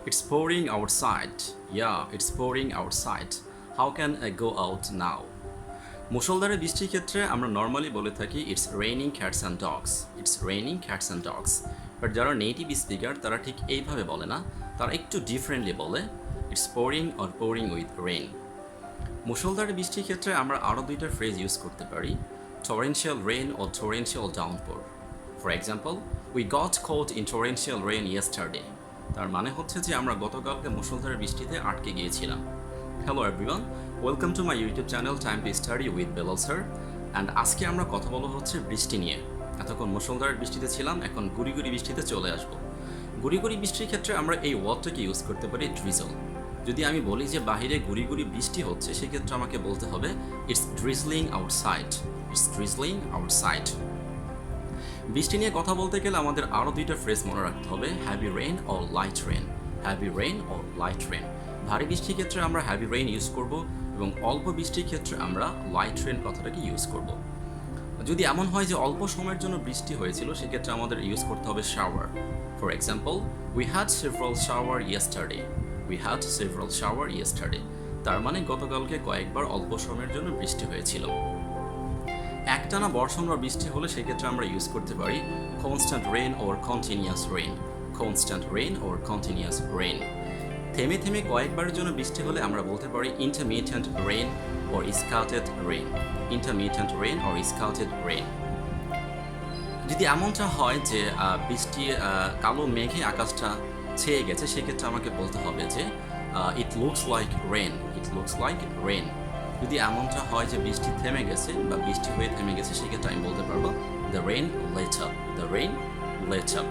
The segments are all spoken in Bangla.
It's pouring outside. Yeah, it's pouring outside. How can I go out now? মুষলধারে বৃষ্টির ক্ষেত্রে আমরা নর্মালি বলে থাকি it's raining cats and dogs. It's raining cats and dogs. But যারা নেটিভ স্পিকার তারা ঠিক এইভাবে বলে না, তারা একটু ডিফারেন্টলি বলে it's pouring or pouring with rain. মুষলধারে বৃষ্টির ক্ষেত্রে আমরা আরও দুইটা ফ্রেজ ইউজ করতে পারি, torrential rain or torrential downpour. For example, we got caught in torrential rain yesterday. তার মানে হচ্ছে যে আমরা গতকালকে মুষলধারে বৃষ্টিতে আটকে গিয়েছিলাম। Hello everyone, welcome to my YouTube channel time to study with Belal sir. And আজকে আমরা কথা বলবো হচ্ছে বৃষ্টি নিয়ে। এতক্ষণ মুষলধারে বৃষ্টিতে ছিলাম, এখন গুড়ি গুড়ি বৃষ্টিতে চলে আসবো। গুড়ি গুড়ি বৃষ্টির ক্ষেত্রে আমরা এই ওয়ার্ডটাকে ইউজ করতে পারি ড্রিজল। যদি আমি বলি যে বাহিরে গুড়ি গুড়ি বৃষ্টি হচ্ছে, সেক্ষেত্রে আমাকে বলতে হবে it's drizzling outside. It's drizzling outside. বৃষ্টি নিয়ে কথা বলতে গেলে আমাদের আরও দুইটা ফ্রেজ মনে রাখতে হবে, heavy rain or light rain. Heavy rain or light rain. ভারী বৃষ্টির ক্ষেত্রে আমরা হ্যাভি রেইন ইউজ করব এবং অল্প বৃষ্টির ক্ষেত্রে আমরা লাইট রেইন কথাটাকে ইউজ করব। যদি এমন হয় যে অল্প সময়ের জন্য বৃষ্টি হয়েছিল, সেক্ষেত্রে আমাদের ইউজ করতে হবে shower. For example, we had several shower yesterday. We had several shower yesterday. তার মানে গতকালকে কয়েকবার অল্প সময়ের জন্য বৃষ্টি হয়েছিল। একটানা বর্ষণ বা বৃষ্টি হলে সেক্ষেত্রে আমরা ইউজ করতে পারি কনস্ট্যান্ট রেইন ওর কন্টিনিউয়াস রেইন। কনস্ট্যান্ট রেইন ওর কন্টিনিউয়াস রেইন। থেমে থেমে কয়েকবারের জন্য বৃষ্টি হলে আমরা বলতে পারি ইন্টারমিটেন্ট রেইন ওর স্কাউটেড রেইন। ইন্টারমিটেন্ট রেইন ওর স্কাউটেড রেইন। যদি এমনটা হয় যে বৃষ্টি কালো মেঘে আকাশটা ছেয়ে গেছে, সেক্ষেত্রে আমাকে বলতে হবে যে it looks like rain. It looks like rain. যদি এমনটা হয় যে বৃষ্টি থেমে গেছে বা বৃষ্টি হয়ে থেমে গেছে, সেক্ষেত্রে আমি বলতে পারবো the rain let up. The rain let up.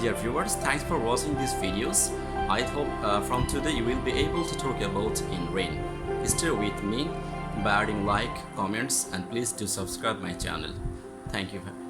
Dear viewers, thanks for watching these videos. I hope from today you will be able to talk about in rain. Stay with me by adding like, comments, and please do subscribe my channel. Thank you.